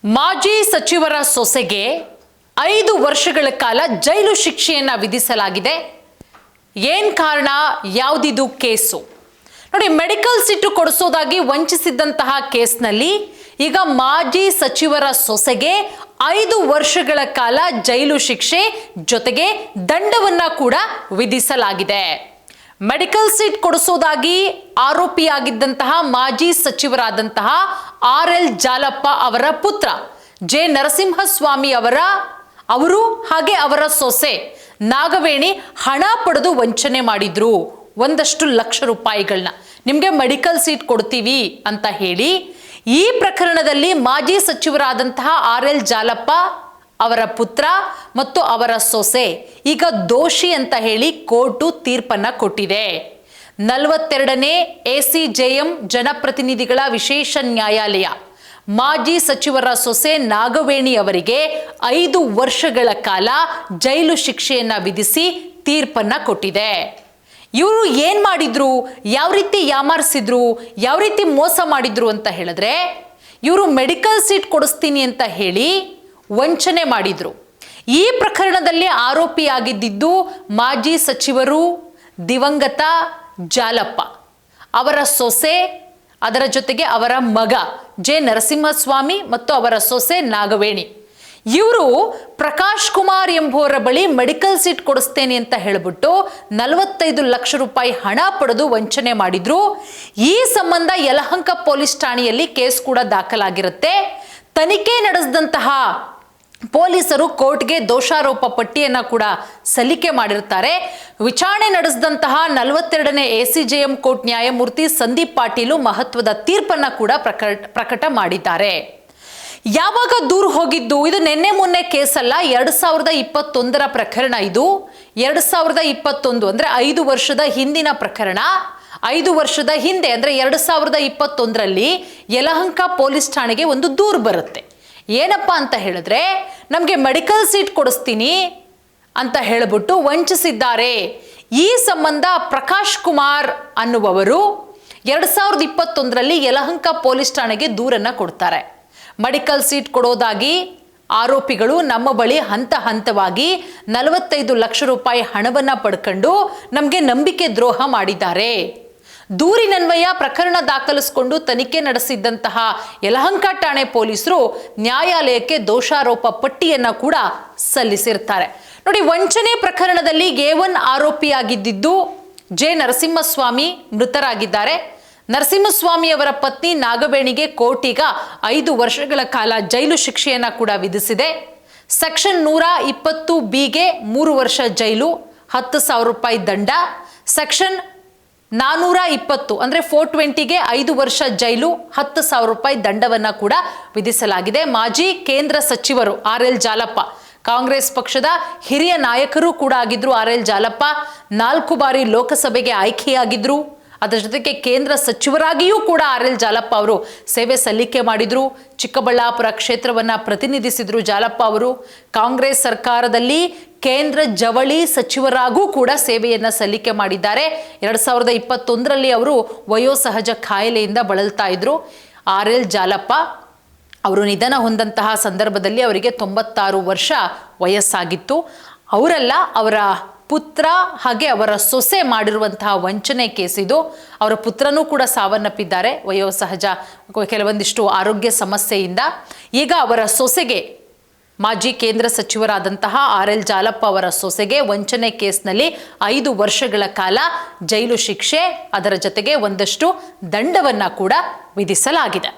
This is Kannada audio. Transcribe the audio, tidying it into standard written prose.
ಮಾಜಿ ಸಚಿವರ ಸೊಸೆಗೆ 5 ವರ್ಷಗಳ ಕಾಲ ಜೈಲು ಶಿಕ್ಷೆಯನ್ನ ವಿಧಿಸಲಾಗಿದೆ. ಏನು ಕಾರಣ, ಯಾವುದಿದು ಕೇಸು ನೋಡಿ. ಮೆಡಿಕಲ್ ಸೀಟು ಕೊಡಿಸೋದಾಗಿ ವಂಚಿಸಿದಂತಹ ಕೇಸ್ನಲ್ಲಿ ಈಗ ಮಾಜಿ ಸಚಿವರ ಸೊಸೆಗೆ 5 ವರ್ಷಗಳ ಕಾಲ ಜೈಲು ಶಿಕ್ಷೆ ಜೊತೆಗೆ ದಂಡವನ್ನ ಕೂಡ ವಿಧಿಸಲಾಗಿದೆ. ಮೆಡಿಕಲ್ ಸೀಟ್ ಕೊಡಿಸೋದಾಗಿ ಆರೋಪಿಯಾಗಿದ್ದಂತಹ ಮಾಜಿ ಸಚಿವರಾದಂತಹ RL ಜಾಲಪ್ಪ ಅವರ ಪುತ್ರ ಜೆ ನರಸಿಂಹಸ್ವಾಮಿ ಅವರು ಹಾಗೆ ಅವರ ಸೊಸೆ ನಾಗವೇಣಿ ಹಣ ಪಡೆದು ವಂಚನೆ ಮಾಡಿದ್ರು. ಒಂದಷ್ಟು ಲಕ್ಷ ರೂಪಾಯಿಗಳನ್ನ ನಿಮಗೆ ಮೆಡಿಕಲ್ ಸೀಟ್ ಕೊಡ್ತೀವಿ ಅಂತ ಹೇಳಿ ಈ ಪ್ರಕರಣದಲ್ಲಿ ಮಾಜಿ ಸಚಿವರಾದಂತಹ RL ಜಾಲಪ್ಪ ಅವರ ಪುತ್ರ ಮತ್ತು ಅವರ ಸೊಸೆ ಈಗ ದೋಷಿ ಅಂತ ಹೇಳಿ ಕೋರ್ಟು ತೀರ್ಪನ್ನ ಕೊಟ್ಟಿದೆ. 42ನೇ ACJM ಜನಪ್ರತಿನಿಧಿಗಳ ವಿಶೇಷ ನ್ಯಾಯಾಲಯ ಮಾಜಿ ಸಚಿವರ ಸೊಸೆ ನಾಗವೇಣಿ ಅವರಿಗೆ 5 ವರ್ಷಗಳ ಕಾಲ ಜೈಲು ಶಿಕ್ಷೆಯನ್ನ ವಿಧಿಸಿ ತೀರ್ಪನ್ನ ಕೊಟ್ಟಿದೆ. ಇವರು ಏನ್ ಮಾಡಿದ್ರು, ಯಾವ ರೀತಿ ಯಾಮಾರಿಸಿದ್ರು, ಯಾವ ರೀತಿ ಮೋಸ ಮಾಡಿದ್ರು ಅಂತ ಹೇಳಿದ್ರೆ, ಇವರು ಮೆಡಿಕಲ್ ಸೀಟ್ ಕೊಡಿಸ್ತೀನಿ ಅಂತ ಹೇಳಿ ವಂಚನೆ ಮಾಡಿದ್ರು. ಈ ಪ್ರಕರಣದಲ್ಲಿ ಆರೋಪಿಯಾಗಿದ್ದು ಮಾಜಿ ಸಚಿವರು ದಿವಂಗತ ಜಾಲಪ್ಪ, ಅವರ ಸೊಸೆ, ಅದರ ಜೊತೆಗೆ ಅವರ ಮಗ ಜೆ ನರಸಿಂಹಸ್ವಾಮಿ ಮತ್ತು ಅವರ ಸೊಸೆ ನಾಗವೇಣಿ. ಇವರು ಪ್ರಕಾಶ್ ಕುಮಾರ್ ಎಂಬುವರ ಬಳಿ ಮೆಡಿಕಲ್ ಸೀಟ್ ಕೊಡಿಸ್ತೇನೆ ಅಂತ ಹೇಳಿಬಿಟ್ಟು 45 ಲಕ್ಷ ರೂಪಾಯಿ ಹಣ ಪಡೆದು ವಂಚನೆ ಮಾಡಿದ್ರು. ಈ ಸಂಬಂಧ ಯಲಹಂಕ ಪೊಲೀಸ್ ಠಾಣೆಯಲ್ಲಿ ಕೇಸ್ ಕೂಡ ದಾಖಲಾಗಿರುತ್ತೆ. ತನಿಖೆ ನಡೆಸಿದಂತಹ ಪೊಲೀಸರು ಕೋರ್ಟ್ಗೆ ದೋಷಾರೋಪ ಪಟ್ಟಿಯನ್ನ ಕೂಡ ಸಲ್ಲಿಕೆ ಮಾಡಿರ್ತಾರೆ. ವಿಚಾರಣೆ ನಡೆಸಿದಂತಹ 42ನೇ ACJM ಕೋರ್ಟ್ ನ್ಯಾಯಮೂರ್ತಿ ಸಂದೀಪ್ ಪಾಟೀಲು ಮಹತ್ವದ ತೀರ್ಪನ್ನ ಕೂಡ ಪ್ರಕಟ ಮಾಡಿದ್ದಾರೆ. ಯಾವಾಗ ದೂರು ಹೋಗಿದ್ದು, ಇದು ನಿನ್ನೆ ಮೊನ್ನೆ ಕೇಸ್ ಅಲ್ಲ, 2021ರ ಪ್ರಕರಣ. ಇದು 2021 ಅಂದ್ರೆ 5 ವರ್ಷದ ಹಿಂದಿನ ಪ್ರಕರಣ. 5 ವರ್ಷದ ಹಿಂದೆ ಅಂದ್ರೆ 2021ರಲ್ಲಿ ಯಲಹಂಕ ಪೊಲೀಸ್ ಠಾಣೆಗೆ ಒಂದು ದೂರು ಬರುತ್ತೆ. ಏನಪ್ಪ ಅಂತ ಹೇಳಿದ್ರೆ, ನಮಗೆ ಮೆಡಿಕಲ್ ಸೀಟ್ ಕೊಡಿಸ್ತೀನಿ ಅಂತ ಹೇಳಿಬಿಟ್ಟು ವಂಚಿಸಿದ್ದಾರೆ. ಈ ಸಂಬಂಧ ಪ್ರಕಾಶ್ ಕುಮಾರ್ ಅನ್ನುವವರು 2021ರಲ್ಲಿ ಯಲಹಂಕ ಪೊಲೀಸ್ ಠಾಣೆಗೆ ದೂರನ್ನ ಕೊಡ್ತಾರೆ. ಮೆಡಿಕಲ್ ಸೀಟ್ ಕೊಡೋದಾಗಿ ಆರೋಪಿಗಳು ನಮ್ಮ ಬಳಿ ಹಂತ ಹಂತವಾಗಿ 45 ಲಕ್ಷ ರೂಪಾಯಿ ಹಣವನ್ನ ಪಡ್ಕೊಂಡು ನಮಗೆ ನಂಬಿಕೆ ದ್ರೋಹ ಮಾಡಿದ್ದಾರೆ. ದೂರಿನನ್ವಯ ಪ್ರಕರಣ ದಾಖಲಿಸಿಕೊಂಡು ತನಿಖೆ ನಡೆಸಿದ್ದಂತಹ ಯಲಹಂಕ ಠಾಣೆ ಪೊಲೀಸರು ನ್ಯಾಯಾಲಯಕ್ಕೆ ದೋಷಾರೋಪ ಪಟ್ಟಿಯನ್ನ ಕೂಡ ಸಲ್ಲಿಸಿರ್ತಾರೆ. ನೋಡಿ, ವಂಚನೆ ಪ್ರಕರಣದಲ್ಲಿ A1 ಆರೋಪಿಯಾಗಿದ್ದು ಜೆ ನರಸಿಂಹಸ್ವಾಮಿ ಮೃತರಾಗಿದ್ದಾರೆ. ನರಸಿಂಹಸ್ವಾಮಿ ಅವರ ಪತ್ನಿ ನಾಗವೇಣಿಗೆ ಕೋರ್ಟ್ ಈಗ 5 ವರ್ಷಗಳ ಕಾಲ ಜೈಲು ಶಿಕ್ಷೆಯನ್ನ ಕೂಡ ವಿಧಿಸಿದೆ. ಸೆಕ್ಷನ್ 120Bಗೆ 3 ವರ್ಷ ಜೈಲು, 10,000 ರೂಪಾಯಿ ದಂಡ. ಸೆಕ್ಷನ್ 420 ಅಂದ್ರೆ 420ಗೆ 5 ವರ್ಷ ಜೈಲು, 10,000 ರೂಪಾಯಿ ದಂಡವನ್ನ ಕೂಡ ವಿಧಿಸಲಾಗಿದೆ. ಮಾಜಿ ಕೇಂದ್ರ ಸಚಿವರು RL ಜಾಲಪ್ಪ, ಕಾಂಗ್ರೆಸ್ ಪಕ್ಷದ ಹಿರಿಯ ನಾಯಕರು ಕೂಡ ಆಗಿದ್ರು. RL ಜಾಲಪ್ಪ 4 ಬಾರಿ ಲೋಕಸಭೆಗೆ ಆಯ್ಕೆಯಾಗಿದ್ರು. ಅದರ ಜೊತೆಗೆ ಕೇಂದ್ರ ಸಚಿವರಾಗಿಯೂ ಕೂಡ RL ಜಾಲಪ್ಪ ಅವರು ಸೇವೆ ಸಲ್ಲಿಕೆ ಮಾಡಿದ್ರು. ಚಿಕ್ಕಬಳ್ಳಾಪುರ ಕ್ಷೇತ್ರವನ್ನ ಪ್ರತಿನಿಧಿಸಿದ್ರು ಜಾಲಪ್ಪ ಅವರು. ಕಾಂಗ್ರೆಸ್ ಸರ್ಕಾರದಲ್ಲಿ ಕೇಂದ್ರ ಜವಳಿ ಸಚಿವರಾಗೂ ಕೂಡ ಸೇವೆಯನ್ನ ಸಲ್ಲಿಕೆ ಮಾಡಿದ್ದಾರೆ. 2021ರಲ್ಲಿ ಅವರು ವಯೋಸಹಜ ಕಾಯಿಲೆಯಿಂದ ಬಳಲ್ತಾ ಇದ್ರು. RL ಜಾಲಪ್ಪ ಅವರು ನಿಧನ ಹೊಂದಂತಹ ಸಂದರ್ಭದಲ್ಲಿ ಅವರಿಗೆ 96 ವರ್ಷ ವಯಸ್ಸಾಗಿತ್ತು. ಅವರೆಲ್ಲ ಅವರ ಪುತ್ರ ಹಾಗೆ ಅವರ ಸೊಸೆ ಮಾಡಿರುವಂತಹ ವಂಚನೆ ಕೇಸ್ ಇದು. ಅವರ ಪುತ್ರನೂ ಕೂಡ ಸಾವನ್ನಪ್ಪಿದ್ದಾರೆ ವಯೋಸಹಜ ಕೆಲವೊಂದಿಷ್ಟು ಆರೋಗ್ಯ ಸಮಸ್ಯೆಯಿಂದ. ಈಗ ಅವರ ಸೊಸೆಗೆ, ಮಾಜಿ ಕೇಂದ್ರ ಸಚಿವರಾದಂತಹ RL ಜಾಲಪ್ಪ ಅವರ ಸೊಸೆಗೆ ವಂಚನೆ ಕೇಸ್ನಲ್ಲಿ 5 ವರ್ಷಗಳ ಕಾಲ ಜೈಲು ಶಿಕ್ಷೆ, ಅದರ ಜೊತೆಗೆ ಒಂದಷ್ಟು ದಂಡವನ್ನ ಕೂಡ ವಿಧಿಸಲಾಗಿದೆ.